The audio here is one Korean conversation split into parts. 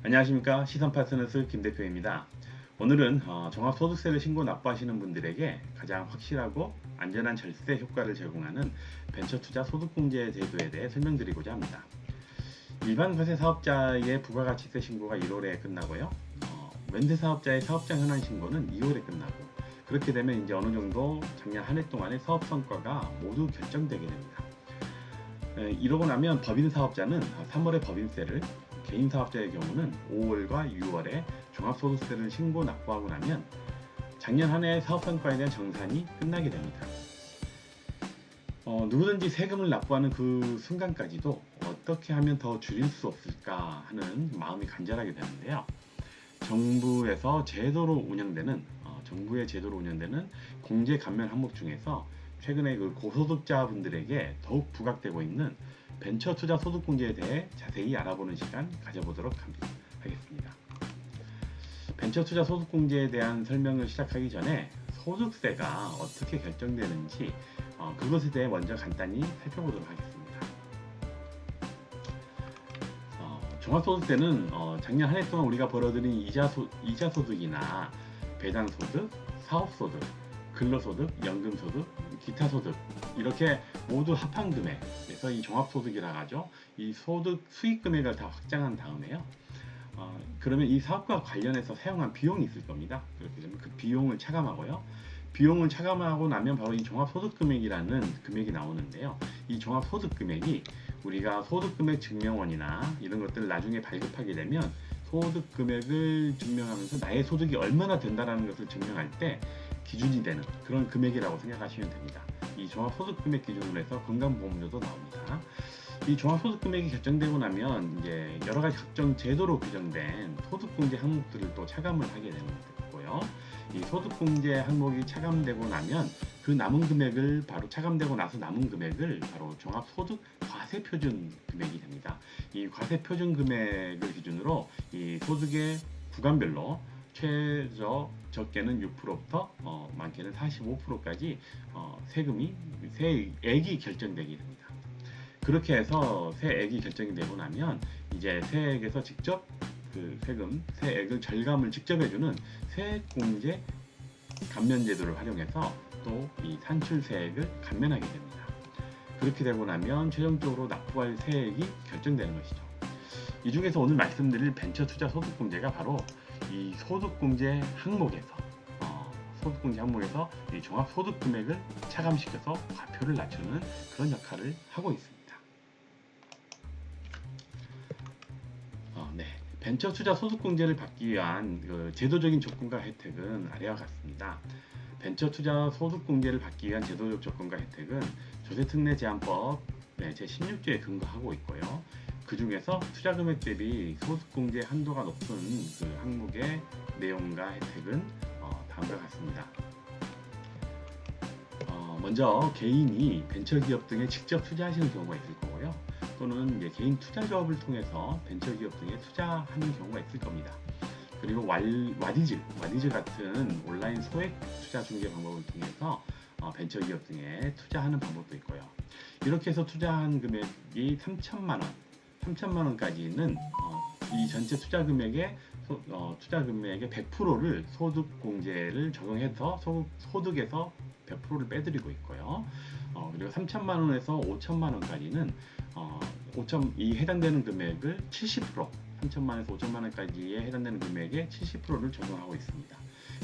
안녕하십니까. 시선파트너스 김 대표입니다. 오늘은 종합소득세를 신고 납부하시는 분들에게 가장 확실하고 안전한 절세 효과를 제공하는 벤처투자 소득공제 제도에 대해 설명드리고자 합니다. 일반 과세 사업자의 부가가치세 신고가 1월에 끝나고요. 멘트 사업자의 사업장 현황 신고는 2월에 끝나고, 그렇게 되면 이제 어느 정도 작년 한 해 동안의 사업 성과가 모두 결정되게 됩니다. 이러고 나면 법인 사업자는 3월에 법인세를, 개인 사업자의 경우는 5월과 6월에 종합소득세를 신고 납부하고 나면 작년 한 해의 사업 성과에 대한 정산이 끝나게 됩니다. 누구든지 세금을 납부하는 그 순간까지도 어떻게 하면 더 줄일 수 없을까 하는 마음이 간절하게 되는데요. 정부의 제도로 운영되는 공제 감면 항목 중에서 최근에 그 고소득자분들에게 더욱 부각되고 있는 벤처 투자 소득 공제에 대해 자세히 알아보는 시간 가져보도록 하겠습니다. 벤처 투자 소득 공제에 대한 설명을 시작하기 전에 소득세가 어떻게 결정되는지 그것에 대해 먼저 간단히 살펴보도록 하겠습니다. 종합소득세는 작년 한 해 동안 우리가 벌어들인 이자 소득이나 배당 소득, 사업 소득, 근로소득, 연금소득, 기타 소득 이렇게 모두 합한 금액에서 이 종합소득이라 하죠. 이 소득 수익 금액을 다 확장한 다음에요. 그러면 이 사업과 관련해서 사용한 비용이 있을 겁니다. 그렇게 되면 그 비용을 차감하고요. 비용을 차감하고 나면 바로 이 종합소득금액이라는 금액이 나오는데요. 이 종합소득금액이 우리가 소득금액 증명원이나 이런 것들을 나중에 발급하게 되면 소득금액을 증명하면서 나의 소득이 얼마나 된다는 것을 증명할 때 기준이 되는 그런 금액이라고 생각하시면 됩니다. 이 종합소득금액 기준으로 해서 건강보험료도 나옵니다. 이 종합소득금액이 결정되고 나면 이제 여러 가지 각종 제도로 규정된 소득공제 항목들을 또 차감을 하게 되는 거고요. 이 소득공제 항목이 차감되고 나면 그 남은 금액을 차감되고 나서 남은 금액을 바로 종합소득 과세표준 금액이 됩니다. 이 과세표준 금액을 기준으로 이 소득의 구간별로 적게는 6%부터 많게는 45%까지 세액이 결정되게 됩니다. 그렇게 해서 세액이 결정이 되고 나면 이제 세액에서 직접 그 세액을 절감을 직접 해주는 세액공제 감면제도를 활용해서 또 이 산출세액을 감면하게 됩니다. 그렇게 되고 나면 최종적으로 납부할 세액이 결정되는 것이죠. 이 중에서 오늘 말씀드릴 벤처투자 소득공제가 바로 이 소득공제 항목에서 이 종합소득금액을 차감시켜서 과표를 낮추는 그런 역할을 하고 있습니다. 네. 벤처투자 소득공제를 받기 위한 그 제도적인 조건과 혜택은 아래와 같습니다. 벤처투자 소득공제를 받기 위한 제도적 조건과 혜택은 조세특례제한법 제16조에 근거하고 있고요. 그 중에서 투자금액 대비 소득공제 한도가 높은 그 항목의 내용과 혜택은 다음과 같습니다. 먼저 개인이 벤처기업 등에 직접 투자하시는 경우가 있을 거고요. 또는 이제 개인 투자조합을 통해서 벤처기업 등에 투자하는 경우가 있을 겁니다. 그리고 와디즈 같은 온라인 소액 투자 중개 방법을 통해서 벤처기업 등에 투자하는 방법도 있고요. 이렇게 해서 투자한 금액이 3천만 원까지는 이 전체 투자 금액의 100%를 소득공제를 적용해서 소득에서 100%를 빼드리고 있고요. 그리고 3천만 원에서 5천만 원까지는 이 해당되는 금액을 70%, 3천만 원에서 5천만 원까지에 해당되는 금액의 70%를 적용하고 있습니다.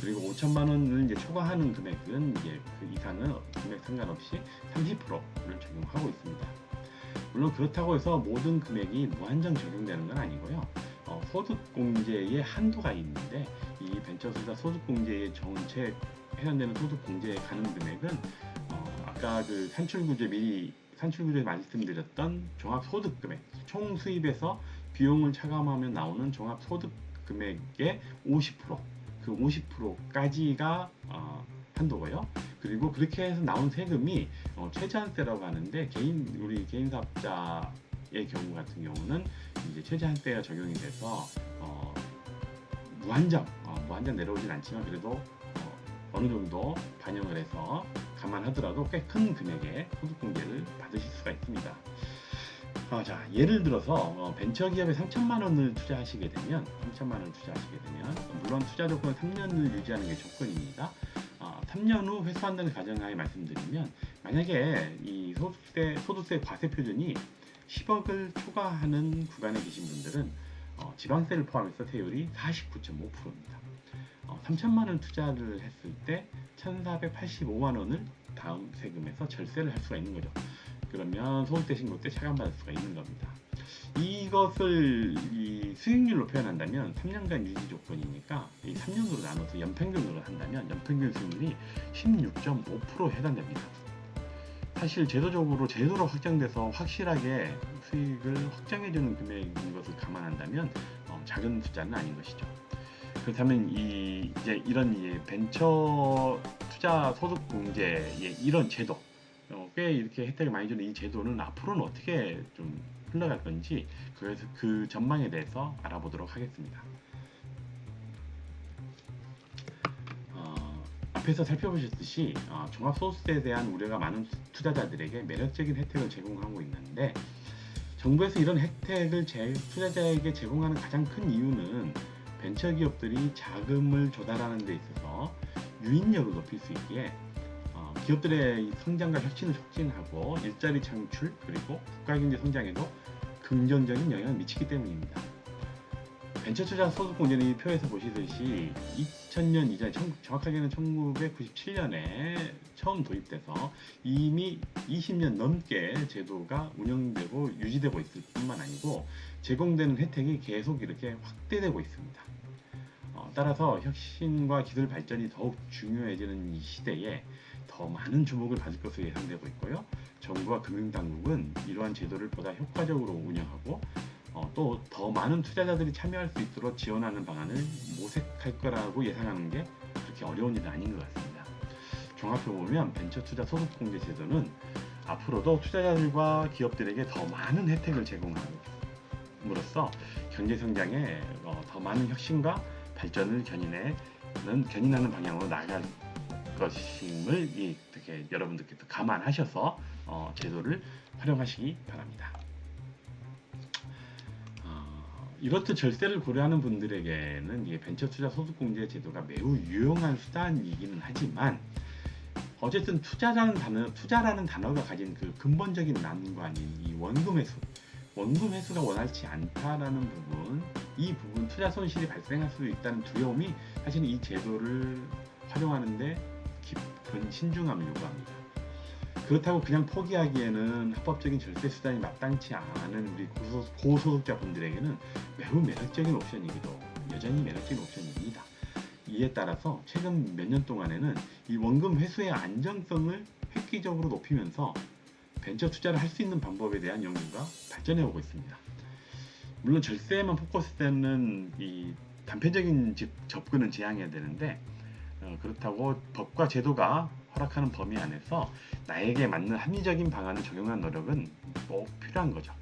그리고 5천만 원을 이제 초과하는 금액은 이제 그 이상은 금액 상관없이 30%를 적용하고 있습니다. 물론 그렇다고 해서 모든 금액이 무한정 적용되는 건 아니고요. 소득공제의 한도가 있는데 이 벤처투자 소득공제의 전체 해당되는 소득공제에 가는 금액은 아까 그 산출구제 말씀드렸던 종합소득금액 총 수입에서 비용을 차감하면 나오는 종합소득금액의 50%, 그 50%까지가 한도고요. 그리고 그렇게 해서 나온 세금이 최저한세라고 하는데 우리 개인 사업자의 경우 같은 경우는 이제 최저한세가 적용이 돼서 무한정 내려오진 않지만 그래도 어느 정도 반영을 해서 감안하더라도 꽤 큰 금액의 소득공제를 받으실 수가 있습니다. 자, 예를 들어서 벤처기업에 3천만 원을 투자하시게 되면, 물론 투자 조건은 3년을 유지하는 게 조건입니다. 3년 후 회수한다는 가정하에 말씀드리면, 만약에 이 소득세 과세 표준이 10억을 초과하는 구간에 계신 분들은 지방세를 포함해서 세율이 49.5%입니다. 3천만 원 투자를 했을 때 1,485만 원을 다음 세금에서 절세를 할 수가 있는 거죠. 그러면 소득세 신고 때 차감받을 수가 있는 겁니다. 이것을 이 수익률로 표현한다면 3년간 유지 조건이니까 이 3년으로 나눠서 연평균으로 한다면 연평균 수익률이 16.5%에 해당됩니다. 사실 제도로 확정돼서 확실하게 수익을 확정해주는 금액인 것을 감안한다면 작은 숫자는 아닌 것이죠. 그렇다면 이런 벤처 투자 소득 공제의 이런 제도, 꽤 이렇게 혜택을 많이 주는 이 제도는 앞으로는 어떻게 좀 흘러갈 건지, 그래서 그 전망에 대해서 알아보도록 하겠습니다. 앞에서 살펴보셨듯이 종합소득세에 대한 우려가 많은 투자자들에게 매력적인 혜택을 제공하고 있는데, 정부에서 이런 혜택을 투자자에게 제공하는 가장 큰 이유는 벤처기업들이 자금을 조달하는 데 있어서 유인력을 높일 수 있기에 기업들의 성장과 혁신을 촉진하고 일자리 창출, 그리고 국가경제 성장에도 긍정적인 영향을 미치기 때문입니다. 벤처투자 소득공제는 이 표에서 보시듯이 2000년 이전, 정확하게는 1997년에 처음 도입돼서 이미 20년 넘게 제도가 운영되고 유지되고 있을 뿐만 아니고 제공되는 혜택이 계속 이렇게 확대되고 있습니다. 따라서 혁신과 기술 발전이 더욱 중요해지는 이 시대에 더 많은 주목을 받을 것으로 예상되고 있고요. 정부와 금융당국은 이러한 제도를 보다 효과적으로 운영하고 또 더 많은 투자자들이 참여할 수 있도록 지원하는 방안을 모색할 거라고 예상하는 게 그렇게 어려운 일은 아닌 것 같습니다. 종합해보면 벤처투자 소득공제 제도는 앞으로도 투자자들과 기업들에게 더 많은 혜택을 제공함으로써 경제성장에 더 많은 혁신과 발전을 견인하는 방향으로 나아갈 것임을 이렇게 여러분들께서 감안하셔서 제도를 활용하시기 바랍니다. 이렇듯 절세를 고려하는 분들에게는 이 벤처투자 소득공제 제도가 매우 유용한 수단이기는 하지만, 어쨌든 투자라는 단어가 가진 그 근본적인 난관인 이 원금 회수가 원활치 않다라는 부분, 이 부분 투자 손실이 발생할 수도 있다는 두려움이 사실 이 제도를 활용하는데 깊은 신중함을 요구합니다. 그렇다고 그냥 포기하기에는 합법적인 절세 수단이 마땅치 않은 우리 고소득자 분들에게는 매우 매력적인 여전히 매력적인 옵션입니다. 이에 따라서 최근 몇 년 동안에는 이 원금 회수의 안정성을 획기적으로 높이면서 벤처 투자를 할 수 있는 방법에 대한 연구가 발전해 오고 있습니다. 물론 절세에만 포커스되는 이 단편적인 접근은 지양해야 되는데, 그렇다고 법과 제도가 허락하는 범위 안에서 나에게 맞는 합리적인 방안을 적용하는 노력은 꼭 필요한 거죠.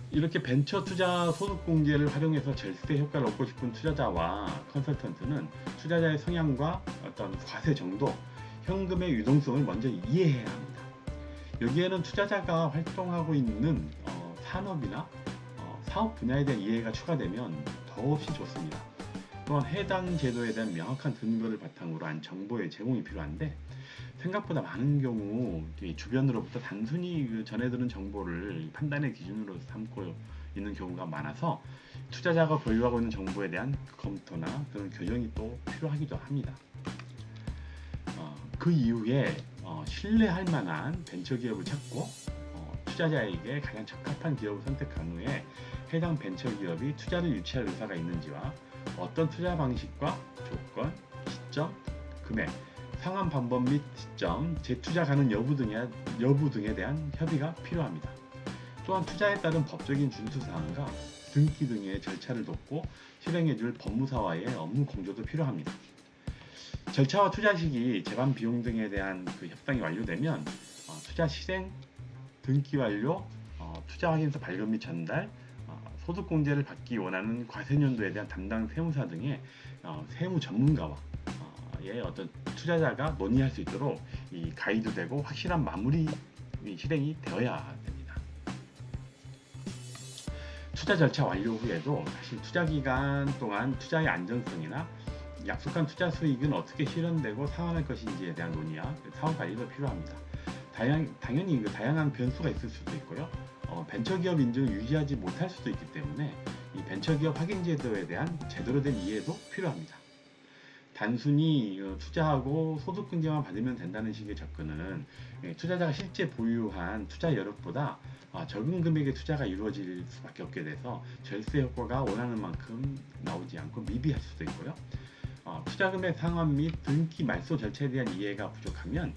이렇게 벤처 투자 소득 공제를 활용해서 절세 효과를 얻고 싶은 투자자와 컨설턴트는 투자자의 성향과 어떤 과세 정도, 현금의 유동성을 먼저 이해해야 합니다. 여기에는 투자자가 활동하고 있는 산업이나 사업 분야에 대한 이해가 추가되면 더없이 좋습니다. 또한 해당 제도에 대한 명확한 근거를 바탕으로 한 정보의 제공이 필요한데, 생각보다 많은 경우 주변으로부터 단순히 전해 들은 정보를 판단의 기준으로 삼고 있는 경우가 많아서 투자자가 보유하고 있는 정보에 대한 검토나 그런 교정이 또 필요하기도 합니다. 그 이후에 신뢰할 만한 벤처기업을 찾고 투자자에게 가장 적합한 기업을 선택한 후에 해당 벤처기업이 투자를 유치할 의사가 있는지와 어떤 투자 방식과 조건, 시점, 금액, 상환 방법 및 시점, 재투자 가능 여부 등에 대한 협의가 필요합니다. 또한 투자에 따른 법적인 준수사항과 등기 등의 절차를 돕고 실행해줄 법무사와의 업무 공조도 필요합니다. 절차와 투자 시기, 재반 비용 등에 대한 그 협상이 완료되면 투자 실행, 등기 완료, 투자 확인서 발급 및 전달, 소득공제를 받기 원하는 과세년도에 대한 담당 세무사 등의 세무 전문가와의 어떤 투자자가 논의할 수 있도록 이 가이드되고 확실한 마무리 실행이 되어야 됩니다. 투자 절차 완료 후에도 사실 투자 기간 동안 투자의 안정성이나 약속한 투자 수익은 어떻게 실현되고 상환할 것인지에 대한 논의와 사후 관리도 필요합니다. 당연히 다양한 변수가 있을 수도 있고요. 벤처기업 인증을 유지하지 못할 수도 있기 때문에 이 벤처기업 확인 제도에 대한 제대로 된 이해도 필요합니다. 단순히 투자하고 소득 공제만 받으면 된다는 식의 접근은 투자자가 실제 보유한 투자 여력보다 적은 금액의 투자가 이루어질 수밖에 없게 돼서 절세 효과가 원하는 만큼 나오지 않고 미비할 수도 있고요. 투자 금액 상환 및 등기 말소 절차에 대한 이해가 부족하면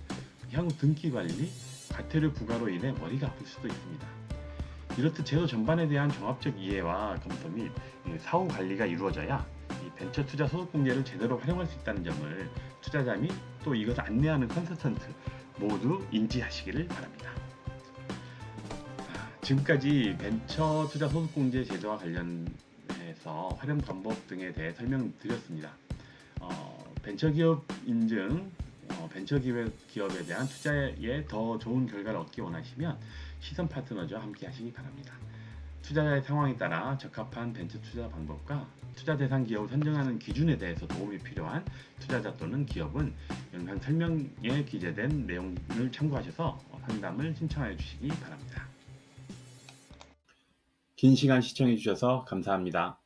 향후 등기 관리, 과태료 부과로 인해 머리가 아플 수도 있습니다. 이렇듯 제도 전반에 대한 종합적 이해와 검토 및 사후 관리가 이루어져야 이 벤처 투자 소득 공제를 제대로 활용할 수 있다는 점을 투자자 및 또 이것을 안내하는 컨설턴트 모두 인지하시기를 바랍니다. 지금까지 벤처 투자 소득 공제 제도와 관련해서 활용 방법 등에 대해 설명드렸습니다. 벤처기업 인증, 벤처기업에 대한 투자에 더 좋은 결과를 얻기 원하시면 시선 파트너즈와 함께 하시기 바랍니다. 투자자의 상황에 따라 적합한 벤처 투자 방법과 투자 대상 기업을 선정하는 기준에 대해서 도움이 필요한 투자자 또는 기업은 영상 설명에 기재된 내용을 참고하셔서 상담을 신청하여 주시기 바랍니다. 긴 시간 시청해 주셔서 감사합니다.